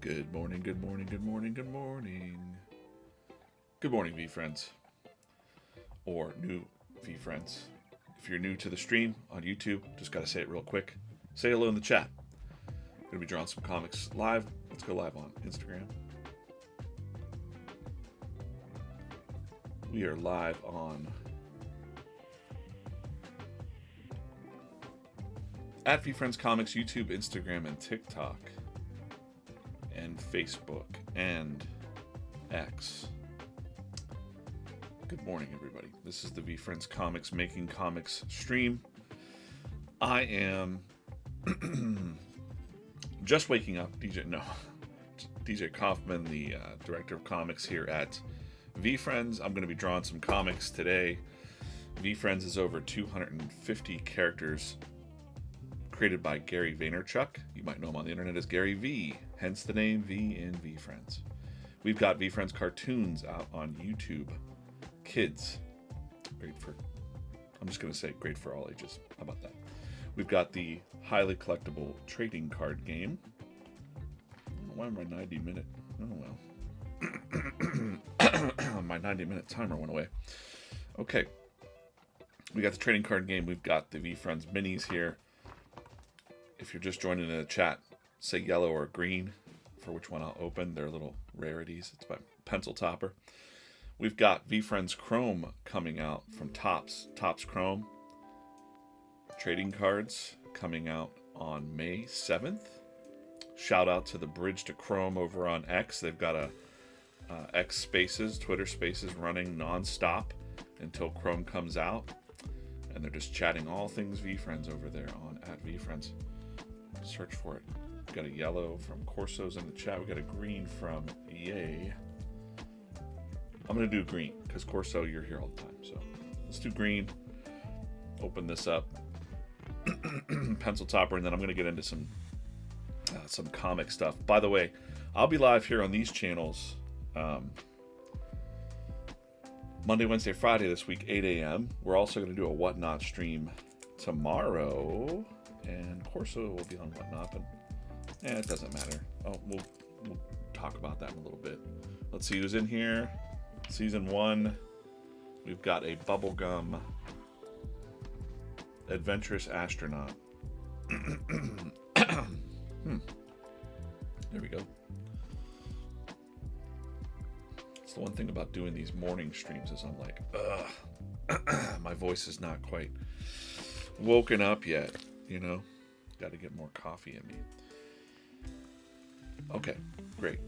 Good morning, good morning, good morning, good morning. Good morning, VeeFriends. Or new VeeFriends. If you're new to the stream on YouTube, just gotta say it real quick. Say hello in the chat. Gonna be drawing some comics live. Let's go live on Instagram. We are live on at VeeFriends Comics, YouTube, Instagram, and TikTok. And Facebook and X. Good morning, everybody. This is the VeeFriends Comics Making Comics stream. I am just waking up. DJ Kaufman, the director of comics here at VeeFriends. I'm going to be drawing some comics today. VeeFriends is over 250 characters created by Gary Vaynerchuk. You might know him on the internet as Gary V, hence the name V in VeeFriends. We've got VeeFriends cartoons out on YouTube. Kids, I'm just going to say great for all ages. How about that? We've got the highly collectible trading card game. Why am I 90 minute? Oh well. My 90-minute timer went away. Okay. We got the trading card game. We've got the VeeFriends minis here. If you're just joining in the chat, say yellow or green for which one I'll open. They're little rarities. It's by Pencil Topper. We've got VeeFriends Chrome coming out from Topps Chrome. Trading cards coming out on May 7th. Shout out to the Bridge to Chrome over on X. They've got a X Spaces, Twitter Spaces running non-stop until Chrome comes out. And they're just chatting all things VeeFriends over there on at VeeFriends. Search for it. We've got a yellow from Corso's in the chat. We got a green from Yay. I'm going to do green because Corso, you're here all the time. So let's do green. Open this up. Pencil Topper, and then I'm going to get into some comic stuff. By the way, I'll be live here on these channels Monday, Wednesday, Friday this week, 8 a.m. We're also going to do a Whatnot stream tomorrow. And Corso will be on Whatnot, but it doesn't matter. Oh, we'll talk about that in a little bit. Let's see who's in here. Season 1. We've got a bubblegum adventurous astronaut. There we go. It's the one thing about doing these morning streams is I'm like, ugh, my voice is not quite woken up yet. You know, got to get more coffee in me. Okay, great.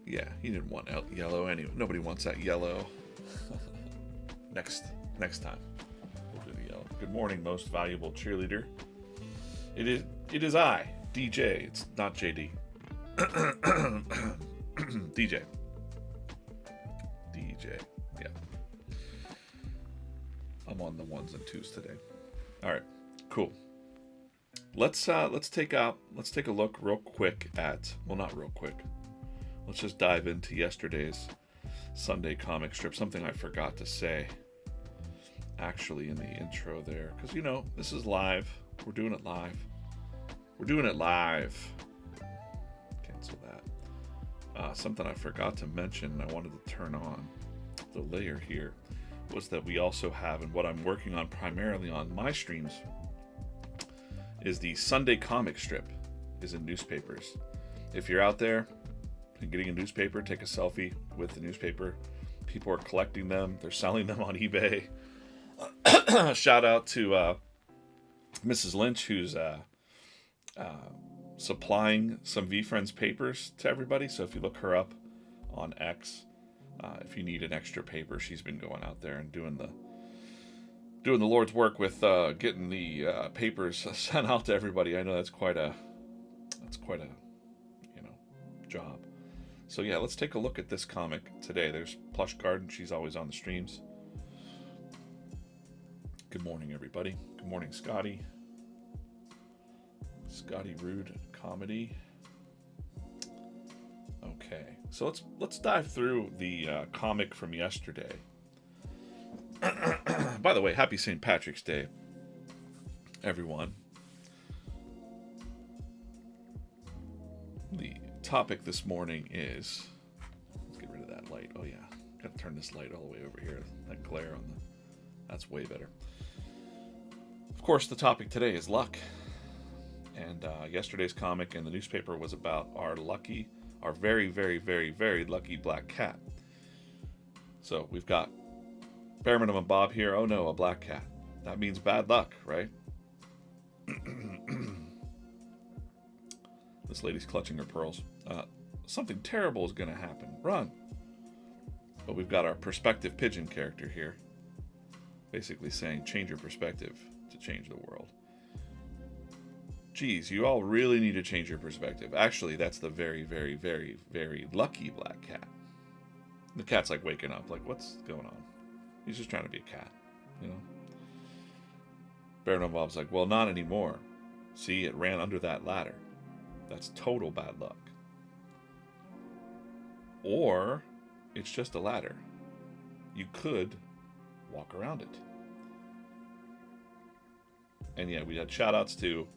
Yeah, he didn't want yellow anyway. Nobody wants that yellow. Next time, we'll do the yellow. Good morning, most valuable cheerleader. It is I, DJ. It's not JD. DJ. Yeah. I'm on the ones and twos today. All right, cool. Let's take a look real quick at, well, not real quick. Let's just dive into yesterday's Sunday comic strip. Something I forgot to say actually in the intro there, because this is live. We're doing it live. Cancel that. Something I forgot to mention, I wanted to turn on the layer here, was that we also have, and what I'm working on primarily on my streams, is the Sunday comic strip is in newspapers. If you're out there and getting a newspaper, take a selfie with the newspaper. People are collecting them. They're selling them on eBay. Shout out to Mrs. Lynch, who's supplying some VeeFriends papers to everybody. So if you look her up on X, if you need an extra paper, she's been going out there and doing the Lord's work with getting the papers sent out to everybody. I know that's quite a job. So yeah, let's take a look at this comic today. There's Plush Garden. She's always on the streams. Good morning, everybody. Good morning, Scotty. Scotty Rude Comedy. Okay, so let's dive through the comic from yesterday. By the way, happy St. Patrick's Day, everyone. The topic this morning is, let's get rid of that light. Oh yeah, gotta turn this light all the way over here. That glare on the, that's way better. Of course, the topic today is luck. And yesterday's comic in the newspaper was about our very, very, very, very lucky black cat. So we've got Bare Minimum Bob here. Oh no, a black cat. That means bad luck, right? This lady's clutching her pearls. Something terrible is going to happen. Run. But we've got our perspective pigeon character here. Basically saying, change your perspective to change the world. Geez, you all really need to change your perspective. Actually, that's the very, very, very, very lucky black cat. The cat's like waking up, like, what's going on? He's just trying to be a cat, you know? Bare Minimum Bob's like, well, not anymore. See, it ran under that ladder. That's total bad luck. Or it's just a ladder. You could walk around it. And yeah, we had shout outs to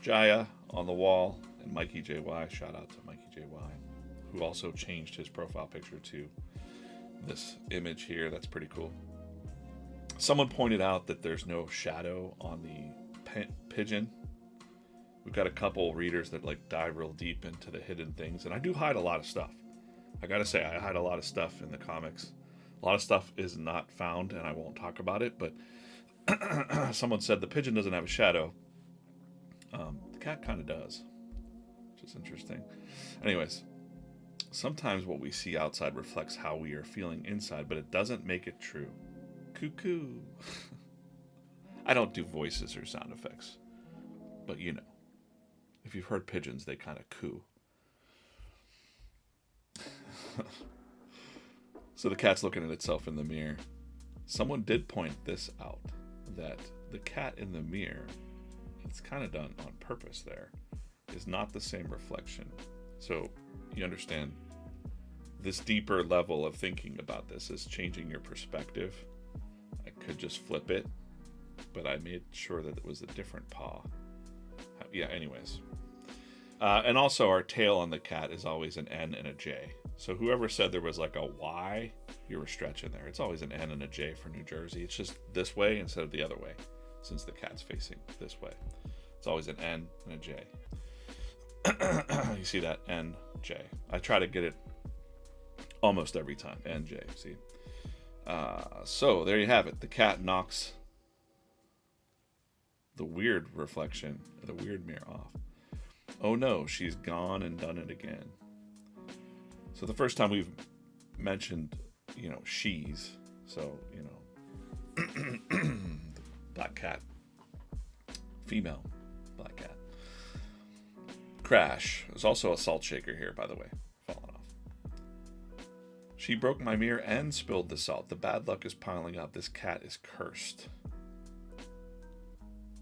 Jaya on the wall and Mikey JY. Shout out to Mikey JY, who also changed his profile picture to this image here. That's pretty cool. Someone pointed out that there's no shadow on the pigeon. We've got a couple readers that like dive real deep into the hidden things, and I do hide a lot of stuff. I gotta say, I hide a lot of stuff in the comics. A lot of stuff is not found, and I won't talk about it, but someone said the pigeon doesn't have a shadow. The cat kind of does, which is interesting. Anyways, sometimes what we see outside reflects how we are feeling inside, but it doesn't make it true. Cuckoo. I don't do voices or sound effects, but you know. If you've heard pigeons, they kind of coo. So the cat's looking at itself in the mirror. Someone did point this out, that the cat in the mirror, it's kind of done on purpose there, is not the same reflection. So you understand, this deeper level of thinking about this is changing your perspective. I could just flip it, but I made sure that it was a different paw. Yeah, anyways. And also our tail on the cat is always an N and a J. So whoever said there was like a Y, you were stretching there. It's always an N and a J for New Jersey. It's just this way instead of the other way, since the cat's facing this way. It's always an N and a J. You see that N, J. I try to get it almost every time. N, J, see? So there you have it. The cat knocks the weird reflection, the weird mirror off. Oh no, she's gone and done it again. So the first time we've mentioned, you know, she's, so, you know, black cat, female black cat. Crash. There's also a salt shaker here, by the way, falling off. She broke my mirror and spilled the salt. The bad luck is piling up. This cat is cursed.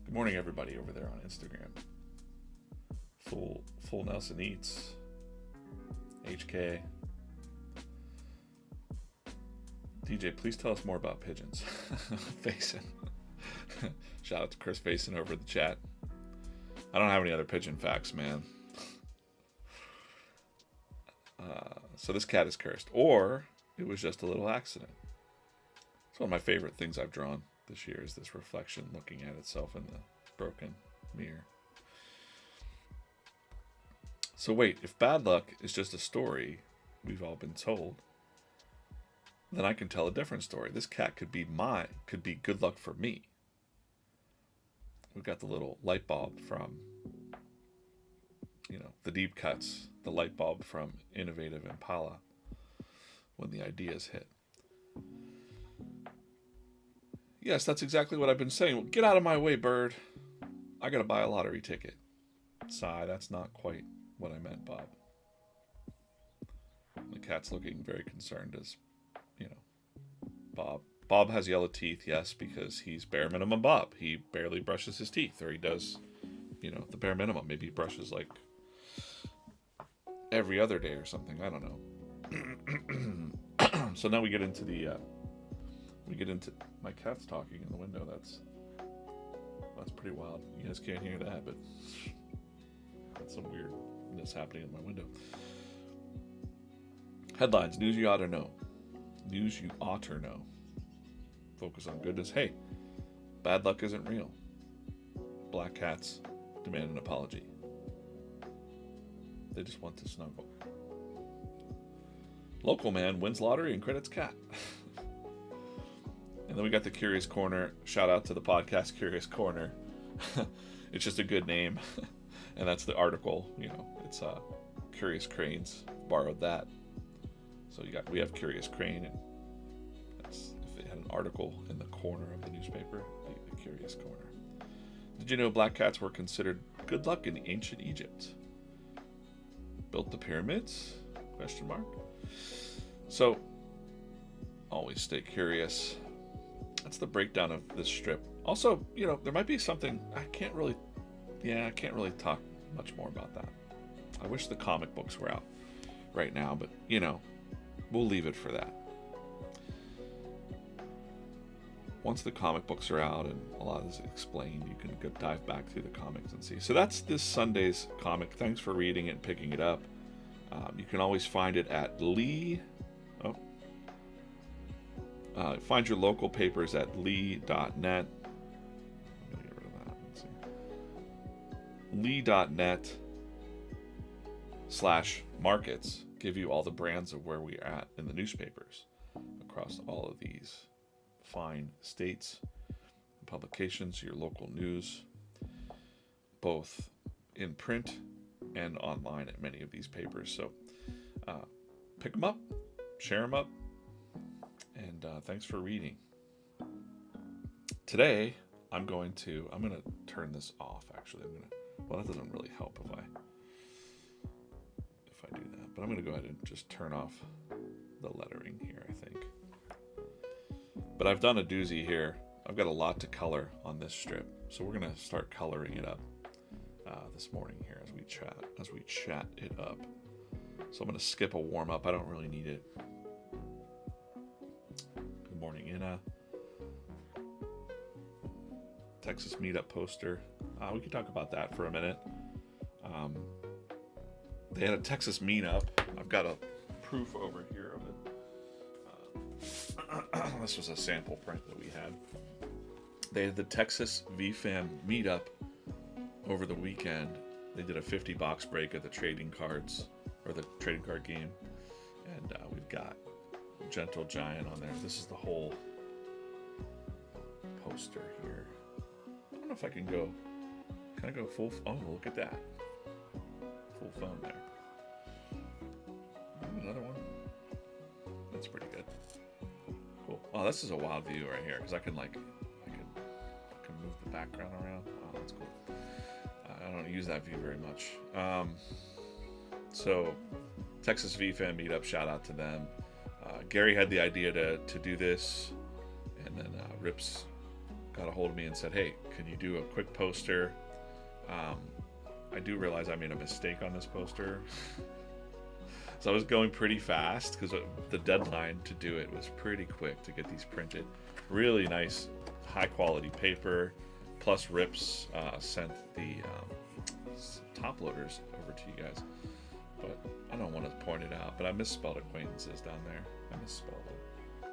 Good morning, everybody over there on Instagram. Full Nelson Eats, HK. DJ, please tell us more about pigeons. Faison. Shout out to Chris Faison over the chat. I don't have any other pigeon facts, man. So this cat is cursed, or it was just a little accident. It's one of my favorite things I've drawn this year, is this reflection looking at itself in the broken mirror. So wait, if bad luck is just a story we've all been told, then I can tell a different story. This cat could be good luck for me. We've got the little light bulb from, you know, the deep cuts, the light bulb from Innovative Impala when the ideas hit. Yes, that's exactly what I've been saying. Well, get out of my way, bird. I gotta buy a lottery ticket. Sigh, that's not quite what I meant, Bob. The cat's looking very concerned as, you know, Bob. Bob has yellow teeth, yes, because he's bare minimum Bob. He barely brushes his teeth, or he does, you know, the bare minimum. Maybe he brushes like every other day or something. I don't know. So now we get into my cat's talking in the window. That's pretty wild. You guys can't hear that, but got some weirdness happening in my window. Headlines, news you ought to know. News you ought to know. Focus on goodness. Hey, bad luck isn't real. Black cats demand an apology. They just want to snuggle. Local man wins lottery and credits cat. And then we got the Curious Corner. Shout out to the podcast Curious Corner. It's just a good name. And that's the article, it's Curious Cranes. Borrowed that. So we have Curious Crane, and that's if they had an article in the corner of the newspaper, the Curious Corner. Did you know black cats were considered good luck in ancient Egypt? Built the pyramids? ? So, always stay curious. That's the breakdown of this strip. Also, there might be something I can't really talk much more about that. I wish the comic books were out right now, but we'll leave it for that. Once the comic books are out and a lot is explained, you can go dive back through the comics and see. So that's this Sunday's comic. Thanks for reading it and picking it up. You can always find it at find your local papers at lee.net. I'm going to get rid of that. Let's see. lee.net/markets give you all the brands of where we're at in the newspapers across all of these fine states and publications, your local news, both in print and online at many of these papers. So pick them up, share them up, and thanks for reading. Today, I'm going to turn this off. Actually, that doesn't really help if I do that. But I'm going to go ahead and just turn off the lettering here, I think. But I've done a doozy here. I've got a lot to color on this strip, so we're going to start coloring it up this morning here as we chat it up. So I'm going to skip a warm up. I don't really need it. Good morning, Inna. Texas meetup poster. We can talk about that for a minute. They had a Texas meetup. I've got a proof over here of it. This was a sample print that we had. They had the Texas VeeFriends meetup over the weekend. They did a 50 box break of the trading cards, or the trading card game. And we've got Gentle Giant on there. This is the whole poster here. I don't know if I can go. Can I go full? Oh, look at that. Full phone there. Another one. That's pretty good. Cool. Oh, this is a wild view right here because I can move the background around. Oh, that's cool. I don't use that view very much. So, Texas VeeFriends meetup. Shout out to them. Gary had the idea to do this, and then Rips got a hold of me and said, "Hey, can you do a quick poster?" I do realize I made a mistake on this poster. So I was going pretty fast because the deadline to do it was pretty quick to get these printed. Really nice, high quality paper. Plus Rips sent the top loaders over to you guys. But I don't want to point it out, but I misspelled acquaintances down there. I misspelled it. I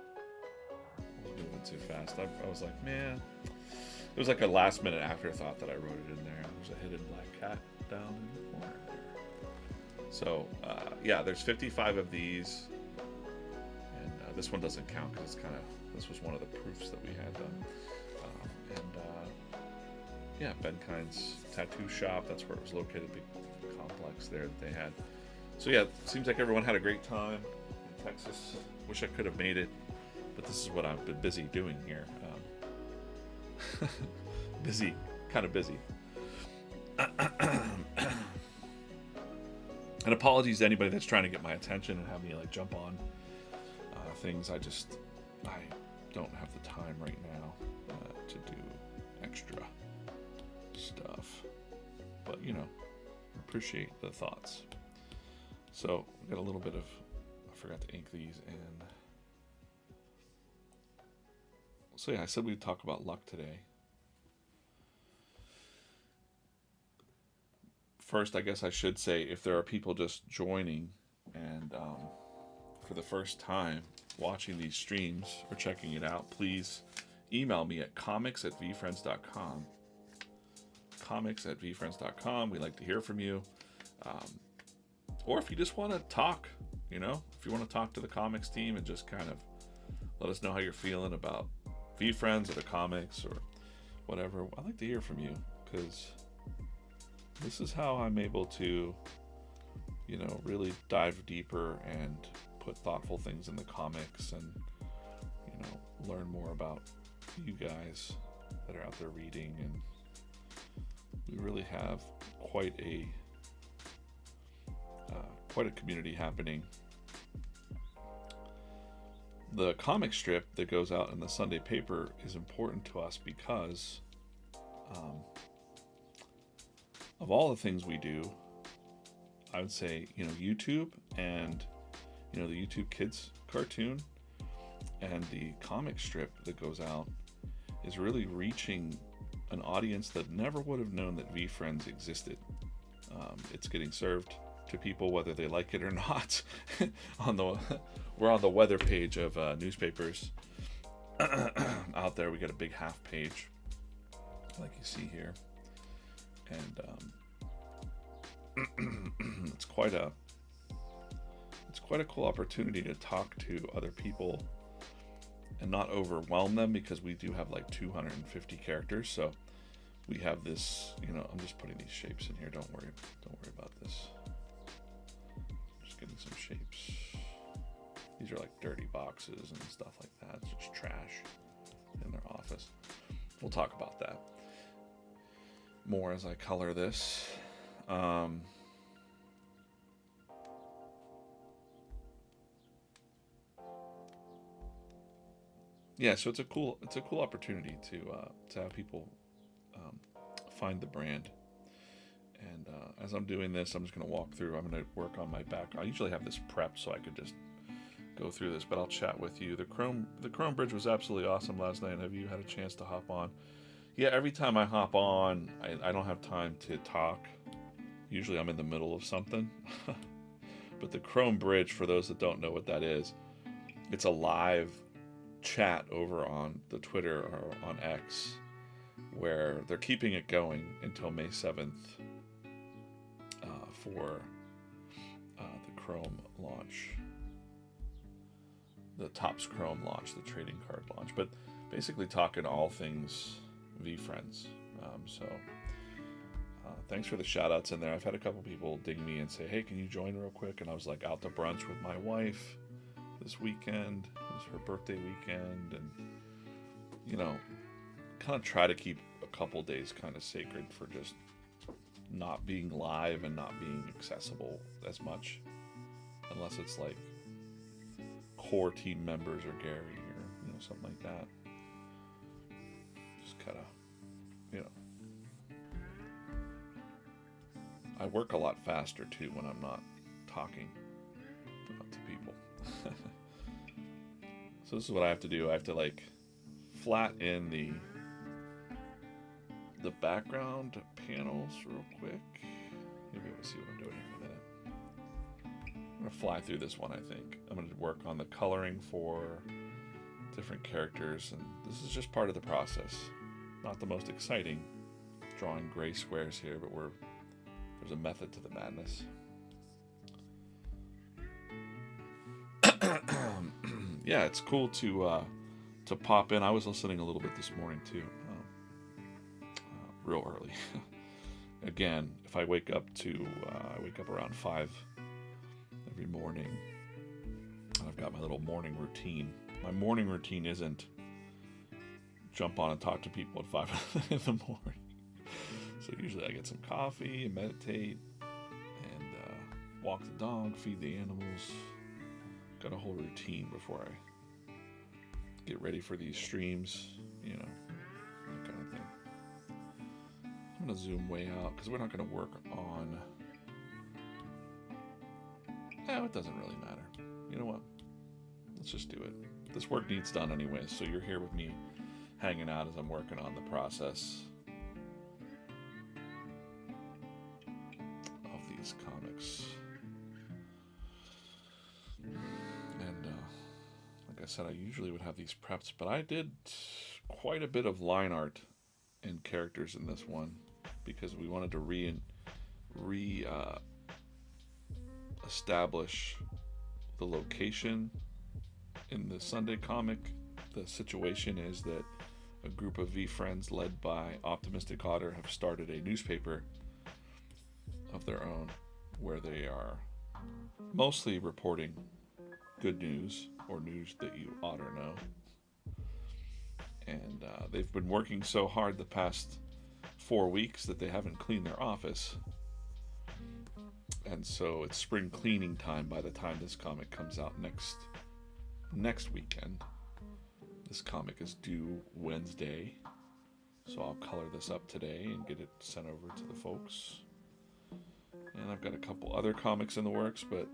was moving too fast. I was like, man. It was like a last minute afterthought that I wrote it in there. There's a hidden black cat down in the corner there. So, there's 55 of these. And this one doesn't count because this was one of the proofs that we had done. Ben Kind's tattoo shop. That's where it was located, big complex there that they had. So it seems like everyone had a great time in Texas. Wish I could have made it, but this is what I've been busy doing here. Kind of busy. And apologies to anybody that's trying to get my attention and have me jump on things. I don't have the time right now to do extra stuff, but appreciate the thoughts. So we got a little bit of, I forgot to ink these in. So I said we'd talk about luck today. first, I guess I should say, if there are people just joining and for the first time watching these streams or checking it out, please email me at comics@VeeFriends.com. Comics@VeeFriends.com. We like to hear from you. Or if you just want to talk, if you want to talk to the comics team and just kind of let us know how you're feeling about VeeFriends or the comics or whatever, I'd like to hear from you, because this is how I'm able to, really dive deeper and put thoughtful things in the comics and, learn more about you guys that are out there reading. And we really have quite a community happening. The comic strip that goes out in the Sunday paper is important to us because of all the things we do, I would say, YouTube and, the YouTube Kids cartoon and the comic strip that goes out is really reaching an audience that never would have known that VeeFriends existed. It's getting served to people whether they like it or not. We're on the weather page of newspapers out there. We got a big half page, like you see here, and it's quite a cool opportunity to talk to other people and not overwhelm them, because we do have like 250 characters. So we have this, I'm just putting these shapes in here. Don't worry about this. Just getting some shapes. These are like dirty boxes and stuff like that. It's just trash in their office. We'll talk about that more as I color this. Yeah, so it's a cool opportunity to have people find the brand. And as I'm doing this, I'm just going to walk through. I'm going to work on my back. I usually have this prepped so I could just go through this, but I'll chat with you. The Chrome Bridge was absolutely awesome last night. Have you had a chance to hop on? Yeah, every time I hop on, I don't have time to talk. Usually I'm in the middle of something. But the Chrome Bridge, for those that don't know what that is, it's a live chat over on the Twitter or on X, where they're keeping it going until May 7th for the Chrome launch, the Topps Chrome launch, the trading card launch, but basically talking all things VeeFriends. Thanks for the shout outs in there. I've had a couple people ding me and say, hey, can you join real quick? And I was like out to brunch with my wife this weekend. It was her birthday weekend, and kind of try to keep a couple days kind of sacred for just not being live and not being accessible as much, unless it's like core team members or Gary or something like that. Just kind of I work a lot faster too when I'm not talking to people. So this is what I have to do. I have to like flat in the background panels real quick. You'll be able to see what I'm doing here in a minute. I'm going to fly through this one, I think. I'm going to work on the coloring for different characters, and this is just part of the process. Not the most exciting, drawing gray squares here, but there's a method to the madness. Yeah, it's cool to pop in. I was listening a little bit this morning too, real early. Again, if I wake up I wake up around 5 every morning, and I've got my little morning routine. My morning routine isn't jump on and talk to people at 5 in the morning. So usually I get some coffee and meditate and walk the dog, feed the animals. Got a whole routine before I get ready for these streams, that kind of thing. I'm going to zoom way out because we're not going to work on... it doesn't really matter. You know what? Let's just do it. This work needs done anyway, so you're here with me hanging out as I'm working on the process. these comics. And like I said, I usually would have these prepped, but I did quite a bit of line art and characters in this one because we wanted to establish the location in the Sunday comic. The situation is that a group of VeeFriends led by Optimistic Otter have started a newspaper of their own where they are mostly reporting good news or news that you ought to know. And they've been working so hard the past 4 weeks that they haven't cleaned their office. And so it's spring cleaning time by the time this comic comes out next weekend. This comic is due Wednesday, so I'll color this up today and get it sent over to the folks. And I've got a couple other comics in the works, but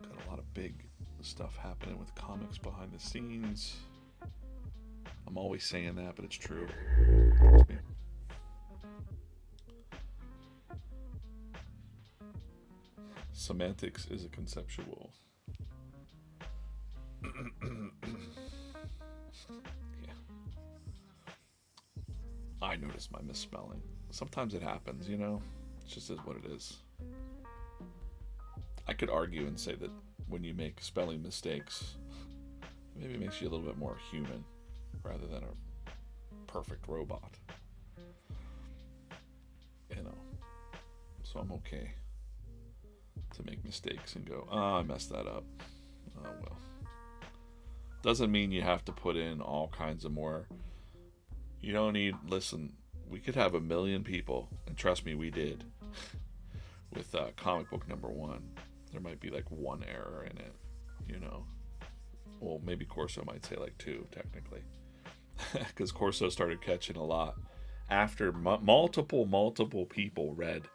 got a lot of big stuff happening with comics behind the scenes. I'm always saying that, but it's true. Semantics is a conceptual. Yeah. I notice my misspelling. Sometimes it happens, you know? It just is what it is. I could argue and say that when you make spelling mistakes, maybe it makes you a little bit more human rather than a perfect robot. You know? So I'm okay to make mistakes and go, oh, I messed that up. Oh, well. Doesn't mean you have to put in all kinds of more. You don't need, listen, we could have 1 million people, and trust me, we did, with comic book number 1. There might be like 1 error in it, you know. Well, maybe Corso might say like 2, technically. Because Corso started catching a lot after multiple people read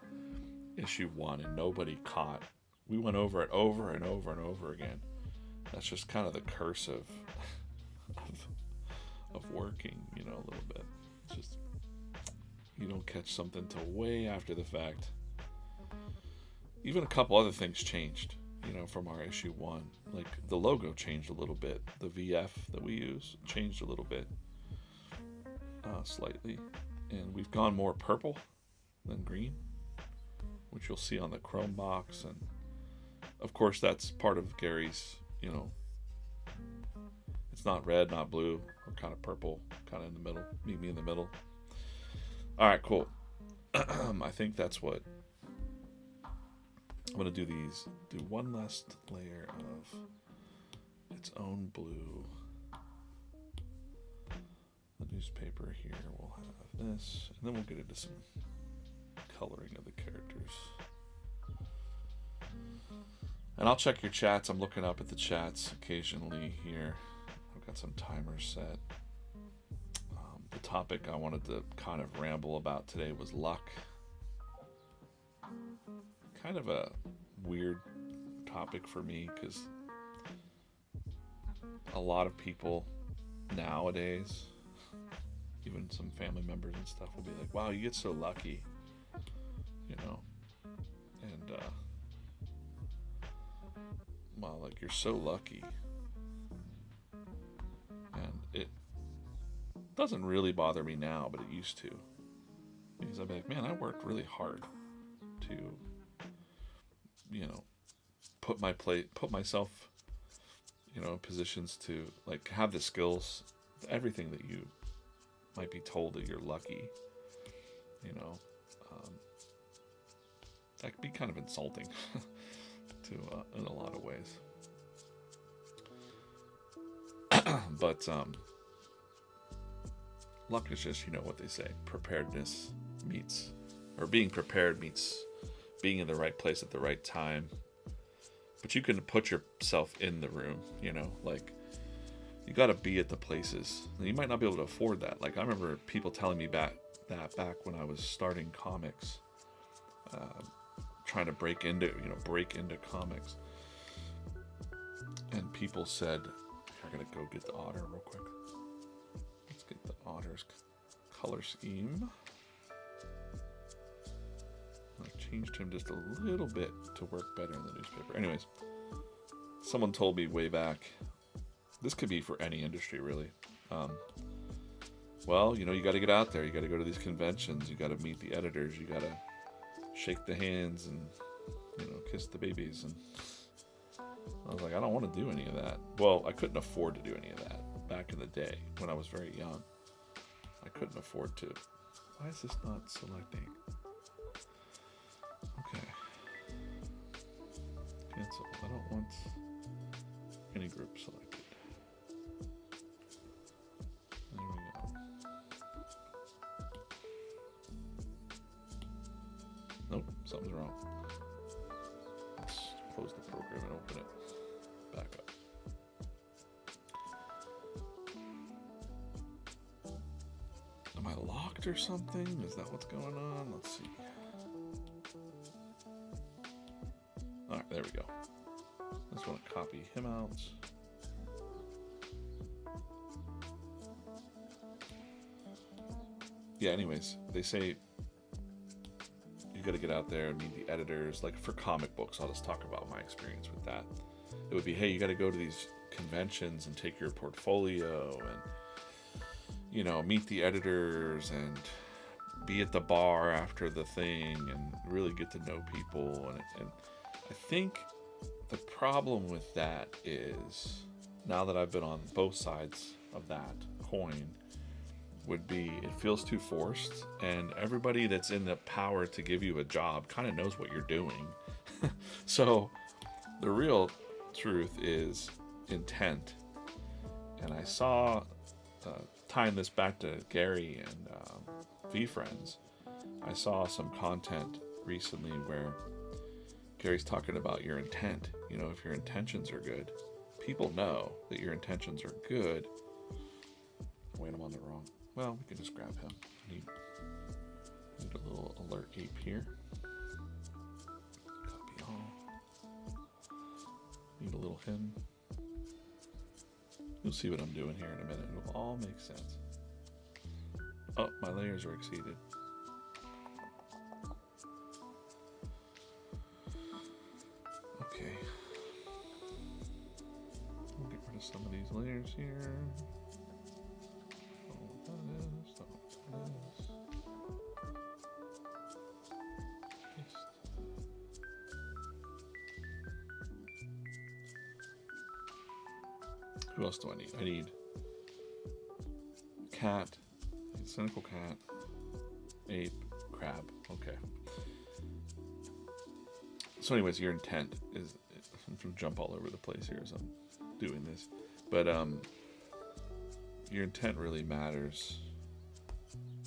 issue 1 and nobody caught. We went over it over and over and over again. That's just kind of the curse of working, you know, a little bit. It's just you don't catch something till way after the fact. Even a couple other things changed, you know, from our issue 1. Like the logo changed a little bit. The VF that we use changed a little bit, slightly, and we've gone more purple than green, which you'll see on the Chrome box. And of course that's part of Gary's, you know, it's not red, not blue, we're kind of purple, kind of in the middle, meet me in the middle. All right, cool. I think that's what I'm gonna do. Do one last layer of its own blue. The newspaper here will have this, and then we'll get into some coloring of the characters. And I'll check your chats. I'm looking up at the chats occasionally here. I've got some timers set. The topic I wanted to kind of ramble about today was luck. Kind of a weird topic for me because a lot of people nowadays, even some family members and stuff, will be like, wow, you get so lucky, you know, and wow, like you're so lucky. And it doesn't really bother me now, but it used to, because I'd be like, man, I worked really hard to, you know, put myself, you know, in positions to like have the skills, everything that you might be told that you're lucky, you know, that could be kind of insulting to in a lot of ways. But luck is just, you know what they say, preparedness meets, or being prepared meets being in the right place at the right time. But you can put yourself in the room, you know, like you got to be at the places. You might not be able to afford that. Like I remember people telling me back when I was starting comics, trying to break into comics, and people said, "I gotta go get the otter real quick. Let's get the otters color scheme. I changed him just a little bit to work better in the newspaper. Anyways, someone told me way back, this could be for any industry really. Well, you know, you got to get out there. You got to go to these conventions. You got to meet the editors. You got to shake the hands and, you know, kiss the babies. And I was like, I don't want to do any of that. Well, I couldn't afford to do any of that back in the day when I was very young. I couldn't afford to. Why is this not selecting? Okay. Cancel. I don't want any group selected. There we go. Nope, something's wrong. Let's close the program and open it back up. Am I locked or something? Is that what's going on? Let's see. Alright, there we go. I just want to copy him out. Yeah, anyways, they say you got to get out there and meet the editors. Like for comic books, I'll just talk about my experience with that. It would be, hey, you got to go to these conventions and take your portfolio and, you know, meet the editors and be at the bar after the thing and really get to know people. And I think the problem with that is, now that I've been on both sides of that coin, would be it feels too forced, and everybody that's in the power to give you a job kind of knows what you're doing. So the real truth is intent. And I saw, tying this back to Gary and VeeFriends, I saw some content recently where Gary's talking about your intent. You know, if your intentions are good, people know that your intentions are good. Wait, I'm on the wrong. Well, we can just grab him. Need a little alert ape here. Copy all. Need a little him. You'll see what I'm doing here in a minute. It will all make sense. Oh, my layers are exceeded. Okay. We'll get rid of some of these layers here. Who else do I need? I need cat, cynical cat, ape, crab. Okay. So anyways, your intent is, I'm going to jump all over the place here as I'm doing this, but your intent really matters.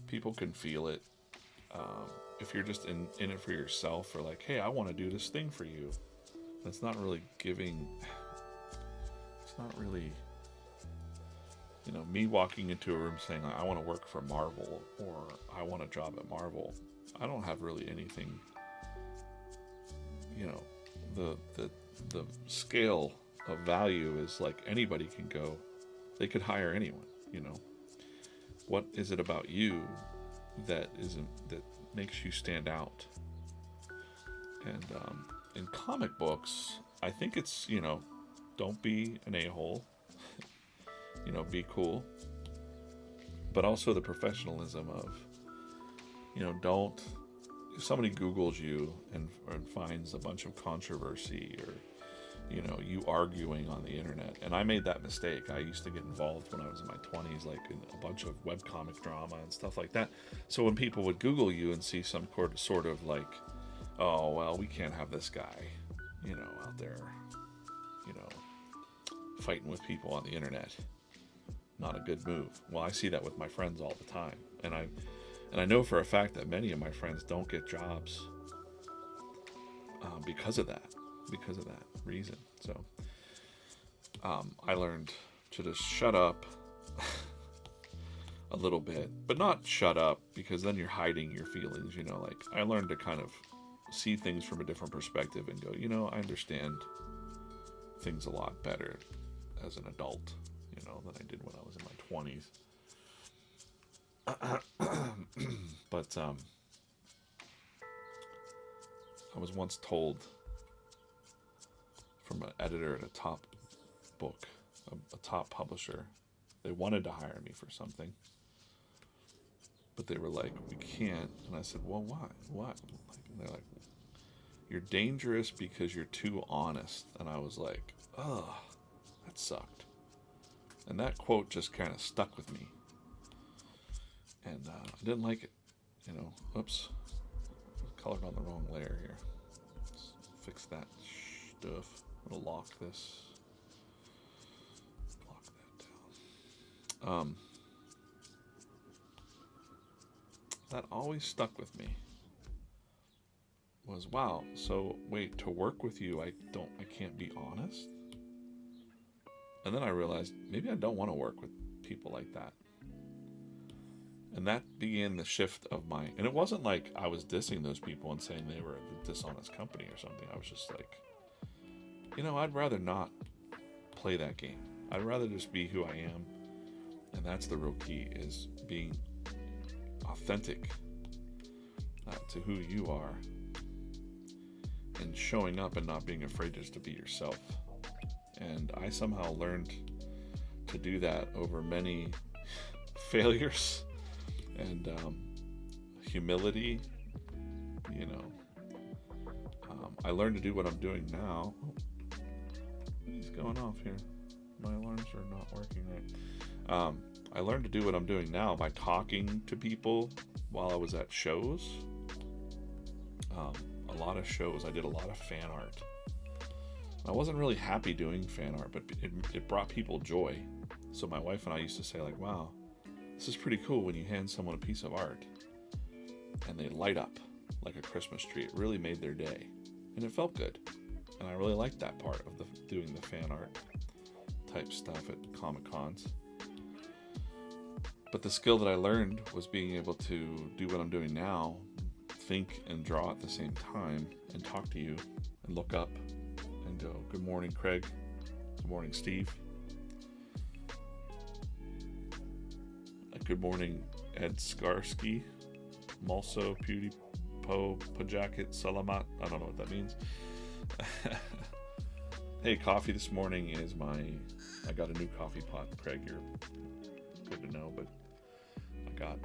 People can feel it. If you're just in it for yourself, or like, hey, I want to do this thing for you, that's not really giving. It's not really, you know, me walking into a room saying I want to work for Marvel or I want a job at Marvel. I don't have really anything. You know, the scale of value is like anybody can go. They could hire anyone. You know, what is it about you that makes you stand out? And in comic books, I think it's, you know, don't be an a-hole, you know, be cool, but also the professionalism of, you know, don't, if somebody Googles you and finds a bunch of controversy or, you know, you arguing on the internet. And I made that mistake. I used to get involved when I was in my 20s, like in a bunch of webcomic drama and stuff like that. So when people would Google you and see some sort of like, oh, well, we can't have this guy, you know, out there, you know, fighting with people on the internet. Not a good move. Well, I see that with my friends all the time. And I know for a fact that many of my friends don't get jobs because of that reason. So I learned to just shut up a little bit, but not shut up because then you're hiding your feelings, you know. Like I learned to kind of see things from a different perspective and go, you know, I understand things a lot better as an adult, you know, than I did when I was in my 20s. But I was once told from an editor at a top book, a top publisher, they wanted to hire me for something, but they were like, "We can't." And I said, "Well, why? What?" And they're like, "You're dangerous because you're too honest." And I was like, "Oh, that sucked." And that quote just kind of stuck with me, and I didn't like it. Oops, colored on the wrong layer here. Let's fix that stuff. I'm gonna lock this. Lock that down. That always stuck with me. Was, wow, so wait, to work with you I can't be honest? And then I realized maybe I don't want to work with people like that. And that began the shift of and it wasn't like I was dissing those people and saying they were a dishonest company or something. I was just like, I'd rather not play that game. I'd rather just be who I am. And that's the real key, is being authentic to who you are, and showing up and not being afraid just to be yourself. And I somehow learned to do that over many failures and humility. I learned to do what I'm doing now. What's going off here? My alarms are not working right. I learned to do what I'm doing now by talking to people while I was at shows. A lot of shows, I did a lot of fan art. I wasn't really happy doing fan art, but it brought people joy. So my wife and I used to say, like, wow, this is pretty cool when you hand someone a piece of art and they light up like a Christmas tree. It really made their day, and it felt good. And I really liked that part of doing the fan art type stuff at Comic Cons. But the skill that I learned was being able to do what I'm doing now, think and draw at the same time, and talk to you and look up and go, "Good morning, Craig. Good morning, Steve. Good morning, Ed Skarsky. Malso, Pewdie, Po, Pajacket, Salamat." I don't know what that means. Hey, coffee this morning is I got a new coffee pot. Craig, you're good to know, but I got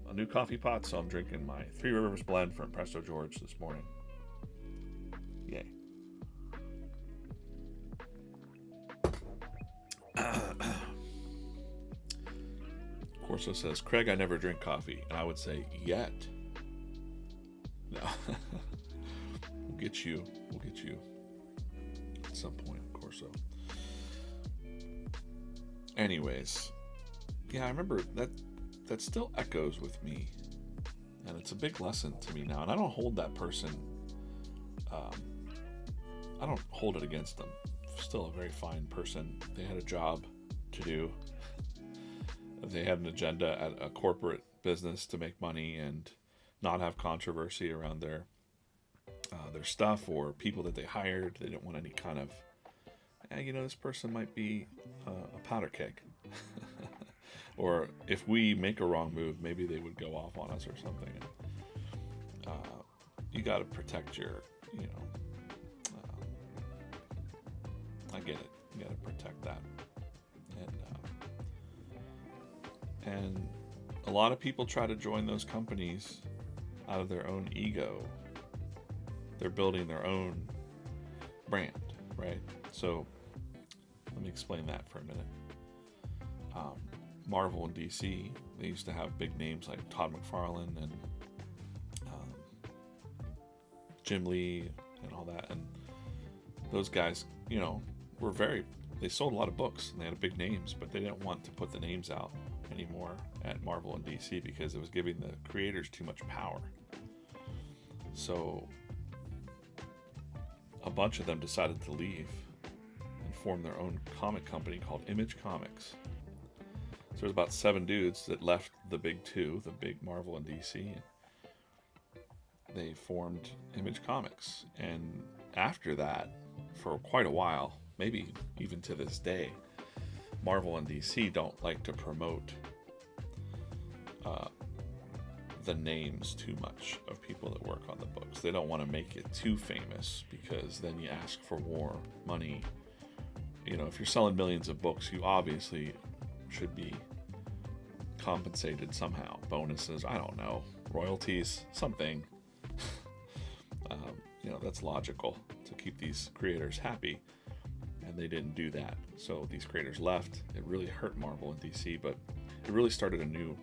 a new coffee pot, so I'm drinking my Three Rivers blend from Presto George this morning. Yay. Corso says, "Craig, I never drink coffee." And I would say, "Yet." No. We'll get you at some point, Corso. Anyways, yeah, I remember that still echoes with me, and it's a big lesson to me now. And I don't hold that person, I don't hold it against them. Still a very fine person. They had a job to do. They had an agenda at a corporate business to make money and not have controversy around their stuff or people that they hired. They didn't want any kind of, this person might be a powder keg. Or if we make a wrong move, maybe they would go off on us or something. You got to protect your, I get it. You got to protect that. And a lot of people try to join those companies out of their own ego. They're building their own brand, right? So let me explain that for a minute. Marvel and DC, they used to have big names like Todd McFarlane and Jim Lee and all that. And those guys, they sold a lot of books and they had big names, but they didn't want to put the names out anymore at Marvel and DC because it was giving the creators too much power. So a bunch of them decided to leave and form their own comic company called Image Comics. So there's about 7 dudes that left the big two, the big Marvel and DC, and they formed Image Comics. And after that, for quite a while, maybe even to this day, Marvel and DC don't like to promote the names too much of people that work on the books. They don't want to make it too famous, because then you ask for more money. You know, if you're selling millions of books, you obviously should be compensated somehow. Bonuses, I don't know, royalties, something. You know, that's logical to keep these creators happy, and they didn't do that. So these creators left. It really hurt Marvel and DC, but it really started a new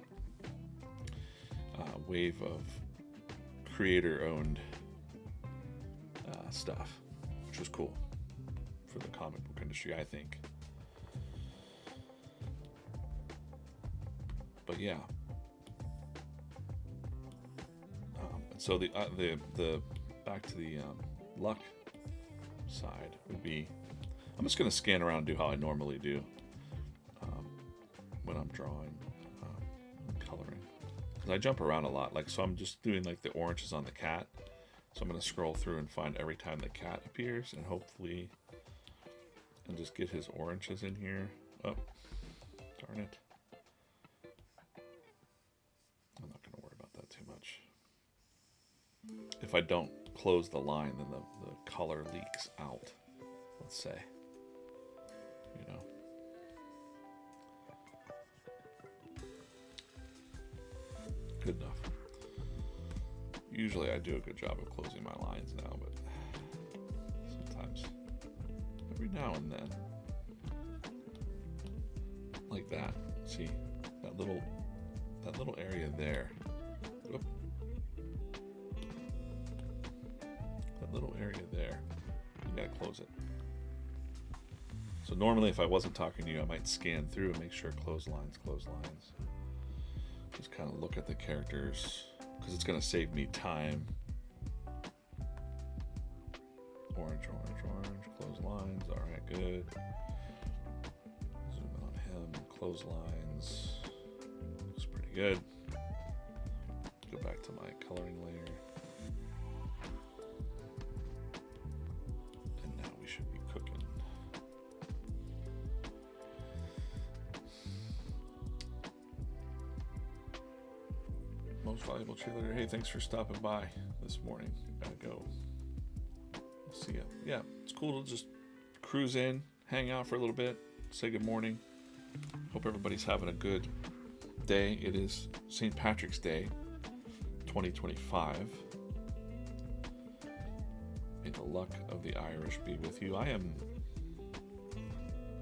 wave of creator-owned stuff, which was cool for the comic book industry, I think. But yeah, so the back to the luck side would be, I'm just going to scan around and do how I normally do when I'm drawing and coloring, because I jump around a lot. Like, so I'm just doing like the oranges on the cat, so I'm going to scroll through and find every time the cat appears, and hopefully and just get his oranges in here. Oh, darn it. I'm not going to worry about that too much. If I don't close the line, then the color leaks out, let's say. You know. Good enough. Usually I do a good job of closing my lines now, but sometimes, every now and then, like that. See, that little area there. Whoop. That little area there. You gotta close it. So normally, if I wasn't talking to you, I might scan through and make sure close lines, close lines. Just kind of look at the characters, because it's going to save me time. Orange, orange, orange, close lines. All right, good. Zoom in on him, close lines. Looks pretty good. Go back to my coloring layer. And now we should be cooking. Most valuable cheerleader. Hey, thanks for stopping by this morning. Gotta go. See ya. Yeah, it's cool to just cruise in, hang out for a little bit, say good morning. Hope everybody's having a good day. It is St. Patrick's Day 2025. May the luck of the Irish be with you. I am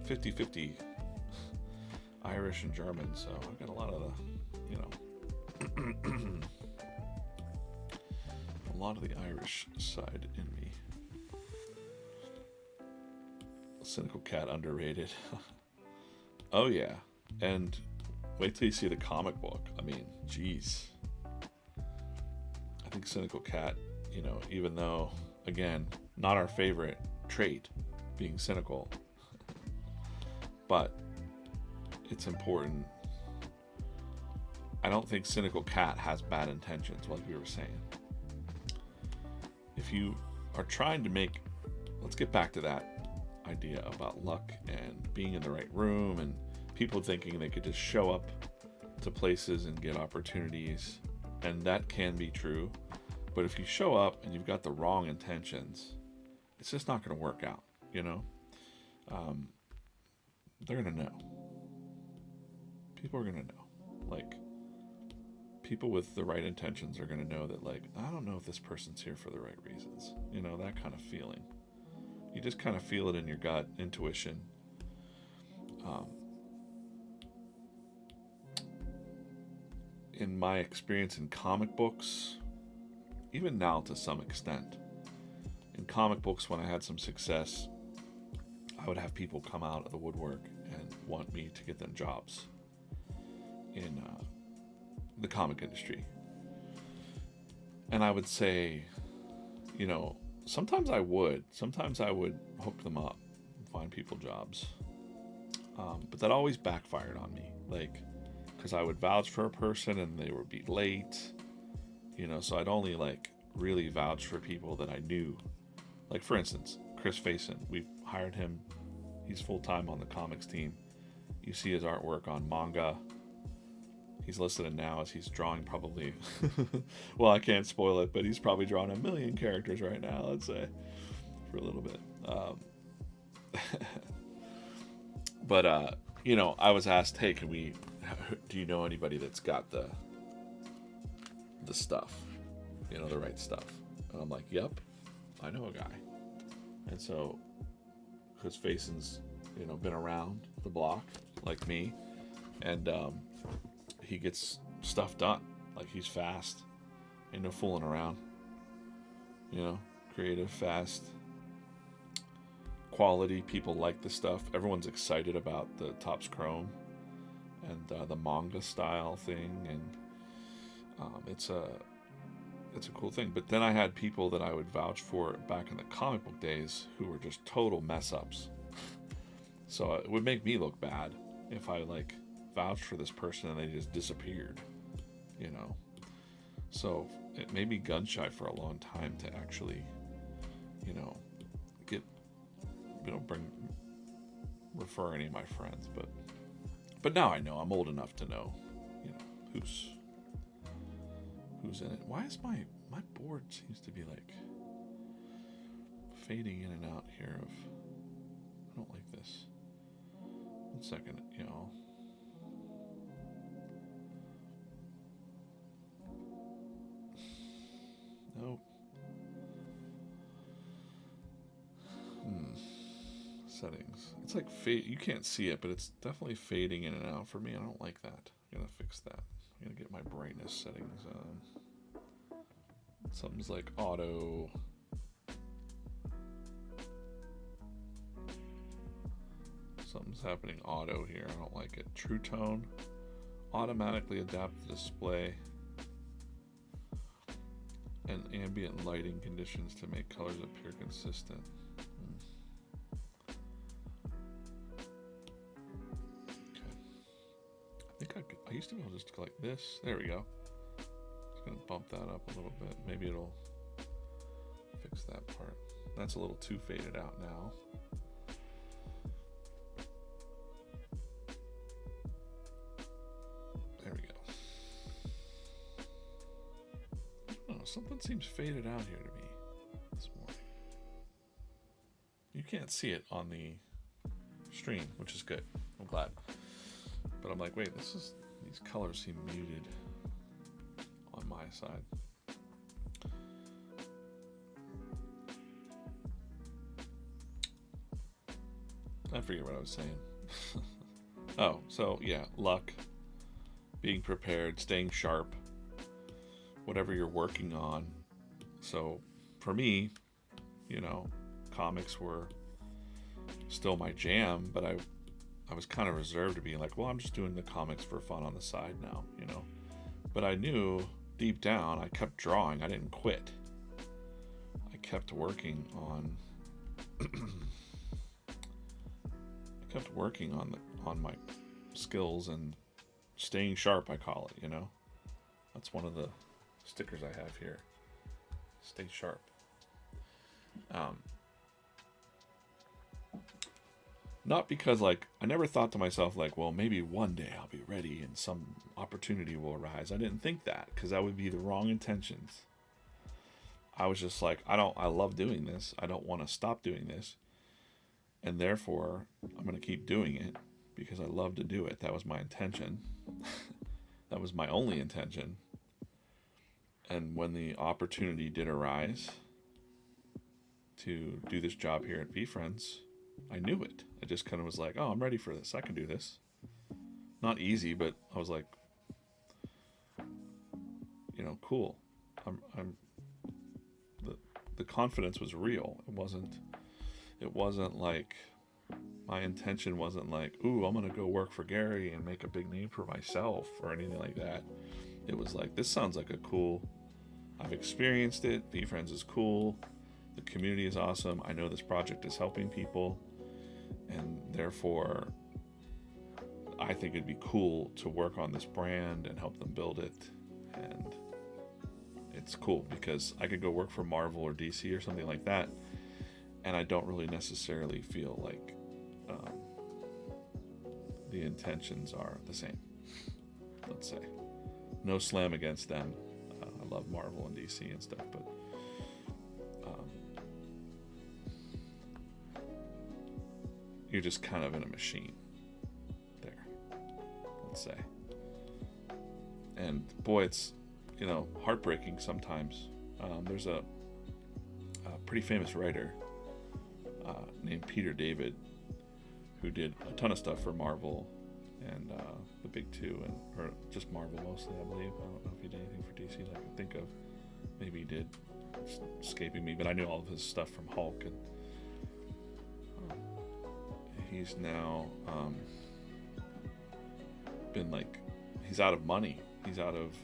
50-50 Irish and German, so I've got a lot of the, you know, a lot of the Irish side in me. Cynical Cat underrated. Oh yeah, and wait till you see the comic book. I mean, geez. I think Cynical Cat, you know, even though, again, not our favorite trait, being cynical, but it's important. I don't think Cynical Cat has bad intentions, like we were saying. If you are trying to make, let's get back to that idea about luck and being in the right room and people thinking they could just show up to places and get opportunities, and that can be true. But if you show up and you've got the wrong intentions, it's just not going to work out, you know? They're going to know. People are going to know. Like, people with the right intentions are going to know that, like, I don't know if this person's here for the right reasons. You know, that kind of feeling. You just kind of feel it in your gut, intuition. In my experience in comic books, even now to some extent, in comic books, when I had some success, I would have people come out of the woodwork and want me to get them jobs in the comic industry. And I would say, you know, sometimes I would hook them up and find people jobs. But that always backfired on me. Like, because I would vouch for a person and they would be late, you know, so I'd only like really vouch for people that I knew. Like, for instance, Chris Faison, we've hired him. He's full-time on the comics team. You see his artwork on manga. he's listed it now as he's drawing probably, well, I can't spoil it, but he's probably drawn 1 million characters right now, let's say, for a little bit. But you know, I was asked, hey, do you know anybody that's got the stuff, you know, the right stuff? And I'm like, yep, I know a guy. And so, because Fason's, you know, been around the block like me, and he gets stuff done. Like, he's fast, ain't no fooling around, you know, creative, fast, quality. People like the stuff. Everyone's excited about the Topps Chrome and the manga style thing, and it's a cool thing. But then I had people that I would vouch for back in the comic book days who were just total mess ups. So it would make me look bad if I like vouched for this person and they just disappeared, you know. So it made me gun shy for a long time to actually, you know, refer any of my friends. But now I know. I'm old enough to know, you know, who's in it. Why is my board seems to be like fading in and out here of, I don't like this. 1 second, you know. Nope. Settings. It's like fade. You can't see it, but it's definitely fading in and out for me. I don't like that. I'm gonna fix that. I'm gonna get my brightness settings on. Something's like auto. Something's happening auto here. I don't like it. True tone. Automatically adapt the display and ambient lighting conditions to make colors appear consistent. I used to be able to just go like this. There we go. Just gonna bump that up a little bit. Maybe it'll fix that part. That's a little too faded out now. There we go. Oh, something seems faded out here to me this morning. You can't see it on the stream, which is good. I'm glad. But I'm like, wait, these colors seem muted on my side. I forget what I was saying. Oh, so yeah, luck, being prepared, staying sharp, whatever you're working on. So for me, you know, comics were still my jam, but I was kind of reserved to be like, well, I'm just doing the comics for fun on the side now, you know. But I knew deep down, I kept drawing. I didn't quit. I kept working on. I kept working on my skills and staying sharp. I call it, you know. That's one of the stickers I have here. Stay sharp. Not because, like, I never thought to myself, like, well, maybe one day I'll be ready and some opportunity will arise. I didn't think that, because that would be the wrong intentions. I was just like, I love doing this. I don't want to stop doing this. And therefore, I'm going to keep doing it because I love to do it. That was my intention. That was my only intention. And when the opportunity did arise to do this job here at VeeFriends, I knew it. I just kind of was like, oh, I'm ready for this. I can do this. Not easy, but I was like, you know, cool. The confidence was real. It wasn't like, my intention wasn't like, ooh, I'm going to go work for Gary and make a big name for myself or anything like that. It was like, this sounds like a cool, I've experienced it. VeeFriends is cool. The community is awesome. I know this project is helping people. And therefore, I think it'd be cool to work on this brand and help them build it. And it's cool because I could go work for Marvel or DC or something like that, and I don't really necessarily feel like the intentions are the same, let's say. no slam against them. I love Marvel and DC and stuff, but you're just kind of in a machine there, let's say. And boy, it's, you know, heartbreaking sometimes. There's a pretty famous writer named Peter David who did a ton of stuff for Marvel and the big two, or just Marvel mostly, I believe. I don't know if he did anything for DC that I can think of. Maybe he did. It's escaping me, but I knew all of his stuff from Hulk, and he's now been like, he's out of money. He's out of,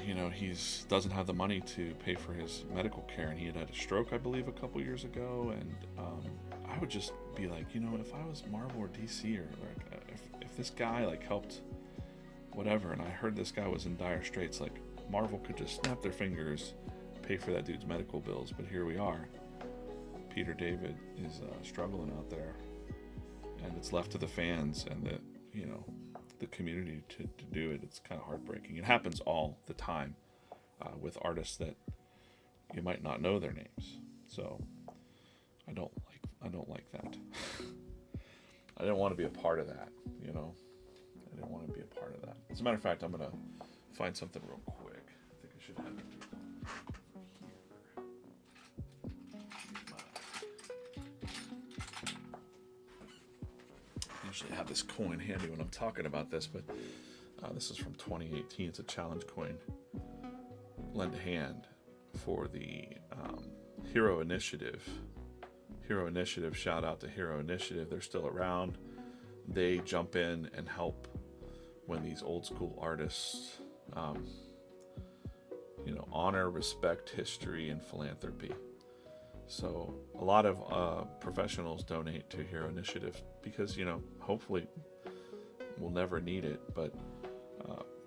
you know, he's doesn't have the money to pay for his medical care, and he had a stroke, I believe, a couple years ago. And I would just be like, you know, if I was Marvel or DC, or if this guy like helped whatever, and I heard this guy was in dire straits, like Marvel could just snap their fingers, pay for that dude's medical bills. But here we are. Peter David is struggling out there, and it's left to the fans and the, you know, the community to do it. It's kind of heartbreaking. It happens all the time with artists that you might not know their names. So I don't like that. I didn't want to be a part of that, you know. I didn't want to be a part of that. As a matter of fact, I'm gonna find something real quick. I think I should have it. I have this coin handy when I'm talking about this, but this is from 2018. It's a challenge coin. Lend a hand for the Hero Initiative. Hero Initiative, shout out to Hero Initiative. They're still around. They jump in and help when these old school artists, you know, honor, respect, history, and philanthropy. So a lot of professionals donate to Hero Initiative because, you know, hopefully we'll never need it. But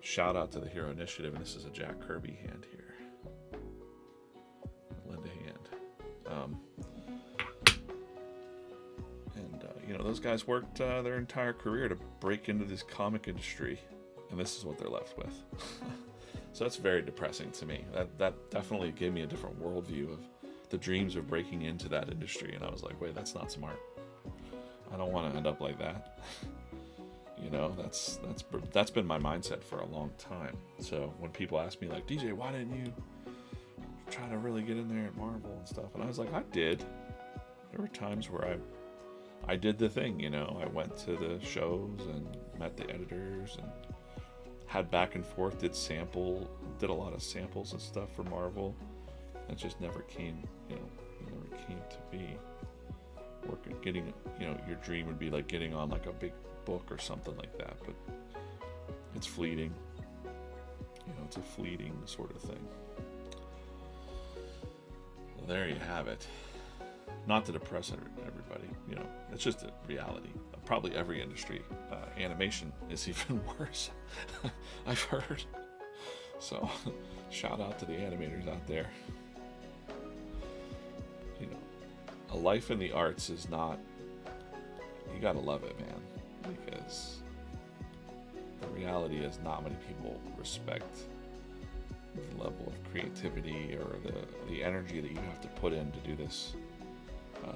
shout out to the Hero Initiative, and this is a Jack Kirby hand here. Lend a hand. You know, those guys worked their entire career to break into this comic industry, and this is what they're left with. So that's very depressing to me. That definitely gave me a different worldview of the dreams of breaking into that industry, and I was like, wait, that's not smart. I don't want to end up like that. You know, that's been my mindset for a long time. So when people ask me like, DJ, why didn't you try to really get in there at Marvel and stuff? And I was like, I did. There were times where I did the thing, you know. I went to the shows and met the editors and had back and forth, did a lot of samples and stuff for Marvel. It just never came, you know, it never came to be. Getting, you know, your dream would be like getting on like a big book or something like that, but it's fleeting. You know, it's a fleeting sort of thing. Well, there you have it. Not to depress everybody, you know, it's just a reality. Probably every industry. Animation is even worse, I've heard. So, shout out to the animators out there. You know, a life in the arts is not, you gotta love it, man, because the reality is not many people respect the level of creativity or the energy that you have to put in to do this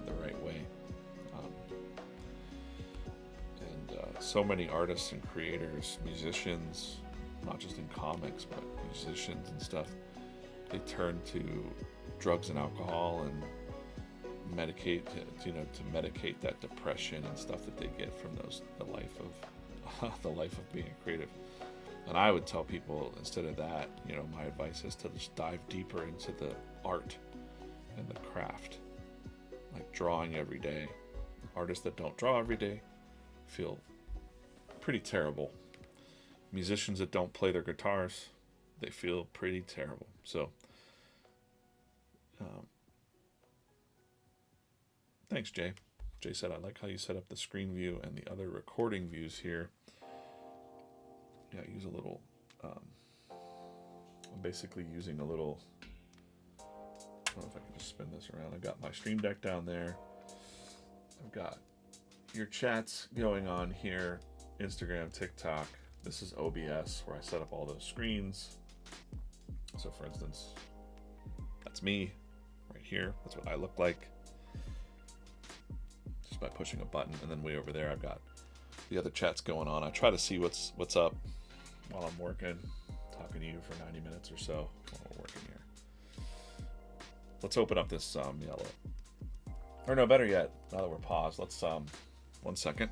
the right way. So many artists and creators, musicians, not just in comics, but musicians and stuff, they turn to drugs and alcohol and medicate, you know, to medicate that depression and stuff that they get from the life of being a creative. And I would tell people, instead of that, you know, my advice is to just dive deeper into the art and the craft, like drawing every day. Artists that don't draw every day feel pretty terrible. Musicians that don't play their guitars, they feel pretty terrible. So thanks, Jay. Jay said, I like how you set up the screen view and the other recording views here. Yeah, I use a little, I'm basically using a little, I don't know if I can just spin this around. I've got my Stream Deck down there. I've got your chats going on here. Instagram, TikTok. This is OBS where I set up all those screens. So for instance, that's me right here. That's what I look like. Just by pushing a button. And then way over there I've got the other chats going on. I try to see what's up while I'm working, talking to you for 90 minutes or so while we're working here. Let's open up this yellow. Or no, better yet, now that we're paused, let's 1 second.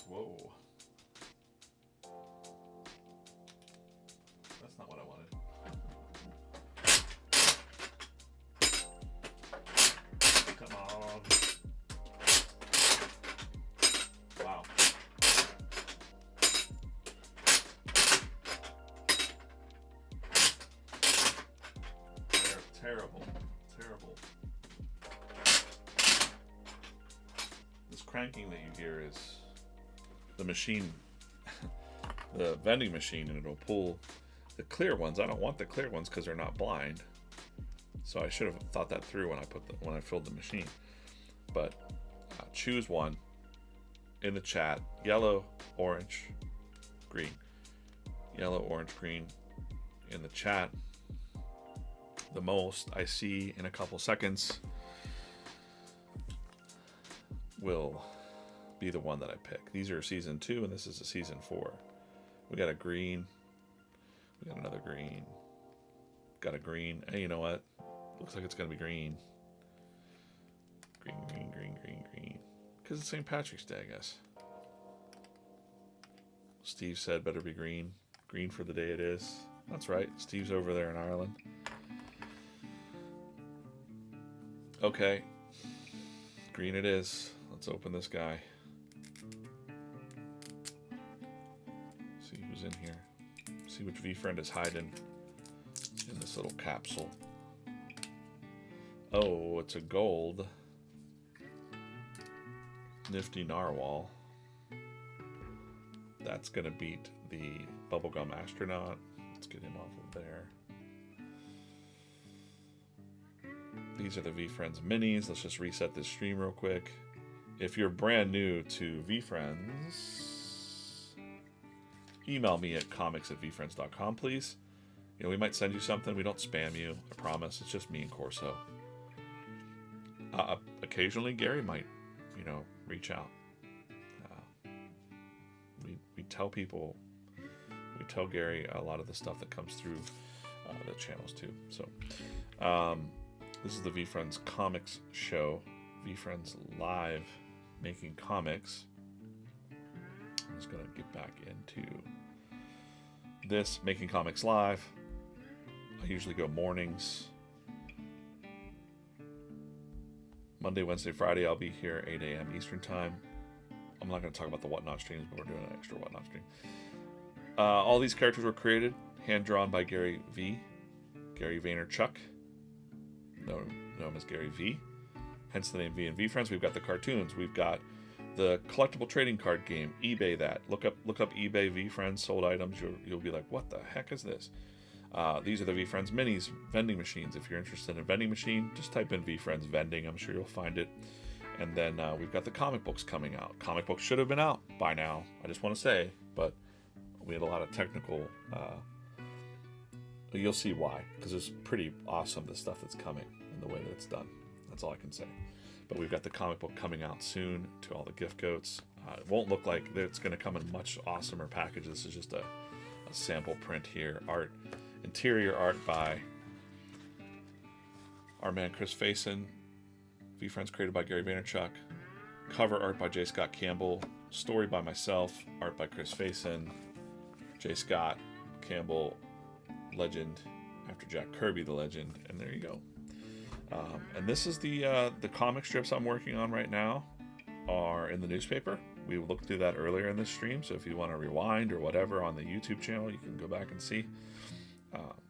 Whoa. That's not what I wanted. Come on. Wow. They're terrible. Terrible. This cranking that you hear is the machine, the vending machine, and it'll pull the clear ones. I don't want the clear ones because they're not blind. So I should have thought that through when I filled the machine. But choose one in the chat: yellow, orange, green. Yellow, orange, green in the chat. The most I see in a couple seconds will be the one that I pick. These are season 2 and this is a season 4. We got a green. We got another green. Got a green. Hey, you know what? Looks like it's gonna be green. Green, green, green, green, green. Because it's St. Patrick's Day, I guess. Steve said better be green. Green for the day it is. That's right. Steve's over there in Ireland. Okay. Green it is. Let's open this guy. See who's in here. See which VeeFriend is hiding in this little capsule. Oh, it's a gold. Nifty Narwhal. That's gonna beat the Bubblegum Astronaut. Let's get him off of there. These are the VeeFriends minis. Let's just reset this stream real quick. If you're brand new to VeeFriends, email me at comics@veefriends.com, please. You know, we might send you something. We don't spam you, I promise. It's just me and Corso. Occasionally, Gary might, you know, reach out. We tell people, we tell Gary a lot of the stuff that comes through the channels too. So, this is the VeeFriends Comics Show. VeeFriends Live making comics. I'm just going to get back into this, making comics live. I usually go mornings. Monday, Wednesday, Friday, I'll be here 8 a.m. Eastern Time. I'm not going to talk about the Whatnot streams, but we're doing an extra Whatnot stream. All these characters were created, hand-drawn by Gary V. Gary Vaynerchuk. Know him as Gary V. Hence the name V and VeeFriends. We've got the cartoons. We've got the collectible trading card game. eBay that. Look up eBay VeeFriends sold items. You'll be like, what the heck is this? These are the VeeFriends minis vending machines. If you're interested in a vending machine, just type in VeeFriends vending. I'm sure you'll find it. And then we've got the comic books coming out. Comic books should have been out by now, I just want to say, but we had a lot of technical... you'll see why, because it's pretty awesome, the stuff that's coming and the way that it's done. That's all I can say. But we've got the comic book coming out soon to all the gift goats. It won't look like it's going to come in much awesomer package. This is just a sample print here. Art, interior art by our man Chris Faison. VeeFriends created by Gary Vaynerchuk. Cover art by J. Scott Campbell. Story by myself. Art by Chris Faison. J. Scott Campbell, legend, after Jack Kirby, the legend. And there you go. And this is the comic strips I'm working on right now are in the newspaper. We looked through that earlier in this stream, so if you want to rewind or whatever on the YouTube channel, you can go back and see.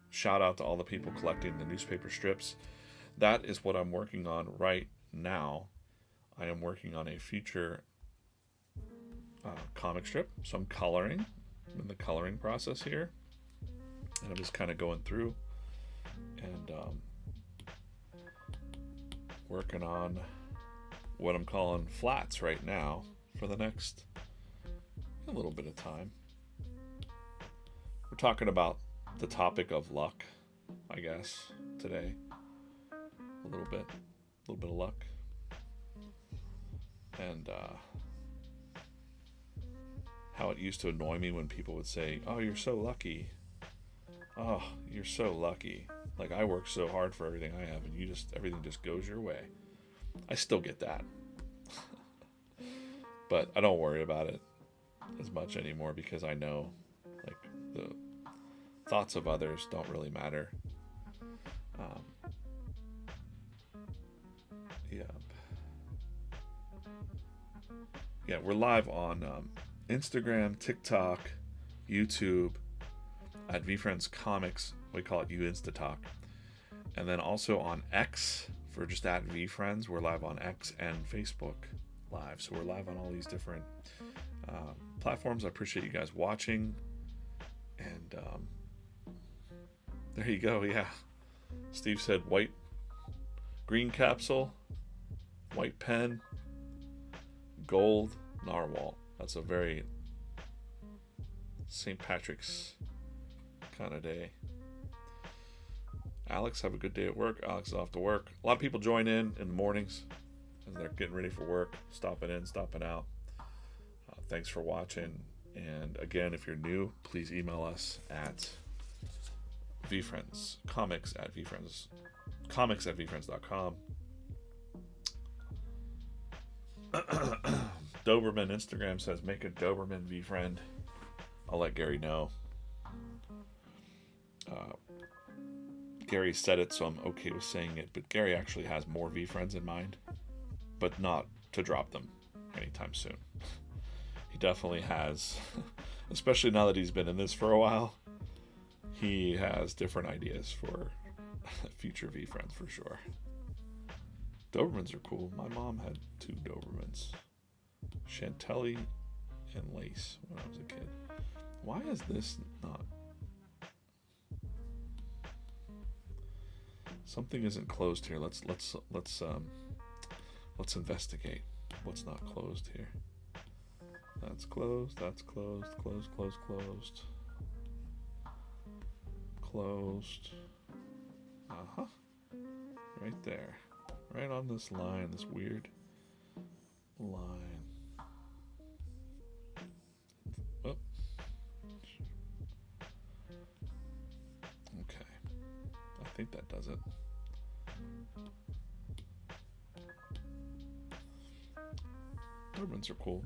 Shout out to all the people collecting the newspaper strips. That is what I'm working on right now. I am working on a future comic strip, so I'm coloring. I'm in the coloring process here. And I'm just kind of going through and working on what I'm calling flats right now for the next a little bit of time. We're talking about the topic of luck, I guess, today. A little bit of luck. And how it used to annoy me when people would say, "Oh, you're so lucky. Oh, you're so lucky. Like, I work so hard for everything I have, and everything just goes your way." I still get that. But I don't worry about it as much anymore because I know, like, the thoughts of others don't really matter. Yeah, we're live on Instagram, TikTok, YouTube, at VeeFriends Comics. We call it UInstaTalk. And then also on X, for just at VeeFriends. We're live on X and Facebook Live. So we're live on all these different platforms. I appreciate you guys watching. And there you go. Yeah. Steve said green capsule, white pen, gold narwhal. That's a very St. Patrick's kind of day. Alex, have a good day at work. Alex is off to work. A lot of people join in the mornings as they're getting ready for work, stopping in, stopping out. Thanks for watching. And again, if you're new, please email us at VeeFriends, comics at VeeFriends.com. Doberman Instagram says, make a Doberman VeeFriend. I'll let Gary know. Gary said it, so I'm okay with saying it, but Gary actually has more VeeFriends in mind, but not to drop them anytime soon. He definitely has, especially now that he's been in this for a while, he has different ideas for future VeeFriends for sure. Dobermans are cool. My mom had 2 Dobermans, Chantilly and Lace, when I was a kid. Why is this not? Something isn't closed here. Let's investigate what's not closed here. That's closed. That's closed. Closed. Closed. Closed. Closed. Right there. Right on this line. This weird line. Oh. Okay. I think that does it. Dobermans are cool.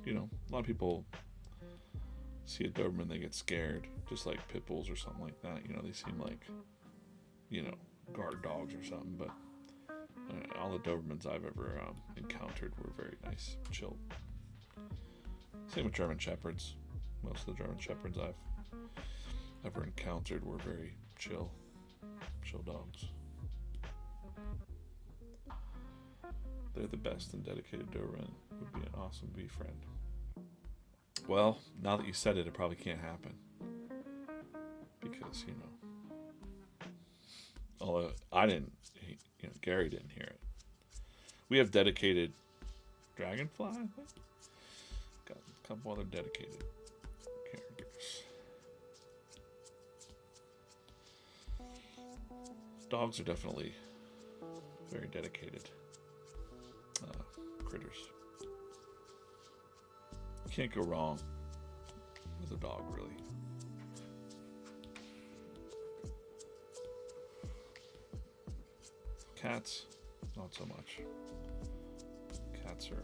You know, a lot of people see a Doberman, they get scared, just like pit bulls or something like that. You know, they seem like, guard dogs or something, but all the Dobermans I've ever encountered were very nice, chill. Same with German Shepherds. Most of the German Shepherds I've ever encountered were very chill dogs. They're the best, and dedicated Doberman would be an awesome VeeFriend. Well, now that you said it, it probably can't happen. Because, although I didn't, Gary didn't hear it. We have dedicated Dragonfly, I think. Got a couple other dedicated characters. Dogs are definitely very dedicated critters. You can't go wrong with a dog, really. Cats, not so much. Cats are,